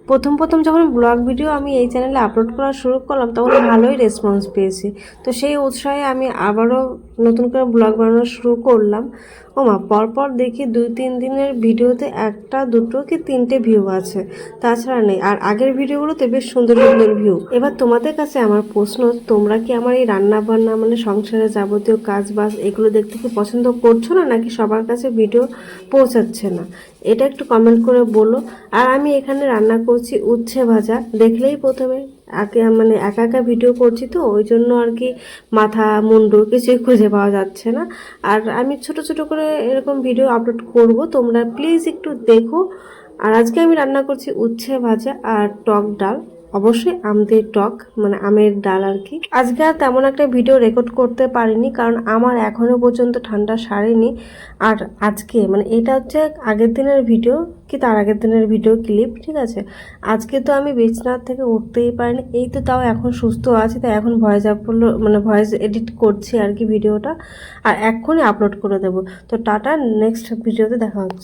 প্রথম যখন blog video আমি এই চ্যানেলে আপলোড করা শুরু করলাম তখন ভালোই রেসপন্স পেয়েছি। তো সেই উৎসাহে আমি আবারও নতুন করে ব্লগ বানানো শুরু করলাম। ওমা, পরপর দেখি 2-3 দিনের ভিডিওতে একটা দুটো কি তিনটে ভিউ আছে, তাছাড়া নেই। আর আগের ভিডিওগুলোতে বেশ সুন্দর সুন্দর ভিউ। এবার তোমাদের কাছে আমার প্রশ্ন, তোমরা কি আমার এই রান্না বান্না মানে সংসারে যাবতীয় কাজ বাজ এগুলো দেখতে কি পছন্দ করছো না, নাকি সবার কাছে ভিডিও পৌঁছাচ্ছে না? এটা একটু কমেন্ট করে বলো। আর আমি এখানে রান্না করছি উচ্ছে ভাজা। দেখলেই প্রথমে আগে মানে একা একা ভিডিও করছি তো ওই জন্য আর কি মাথা মুন্ডু কিছুই খুঁজে পাওয়া যাচ্ছে না। আর আমি ছোট ছোট করে এরকম ভিডিও আপলোড করব, তোমরা প্লিজ একটু দেখো। আর আজকে আমি রান্না করছি উচ্ছে ভাজা আর টক ডাল, অবশ্যই আমদের টক মানে আমের ডাল আর কি। আজকে আর তেমন একটা ভিডিও রেকর্ড করতে পারিনি কারণ আমার এখনো পর্যন্ত ঠান্ডা সারেনি। আর আজকে মানে এটা হচ্ছে আগের দিনের ভিডিও কি তার আগের দিনের ভিডিও ক্লিপ, ঠিক আছে। আজকে তো আমি বিছানা থেকে উঠতেই পারিনি, এই তো তাও এখন সুস্থ আছি, তাই এখন ভয়েস আপলোড মানে ভয়েস এডিট করছি আর কি ভিডিওটা, আর এক্ষুনি আপলোড করে দেবো। তো টাটা, নেক্সট ভিডিওতে দেখা হচ্ছে।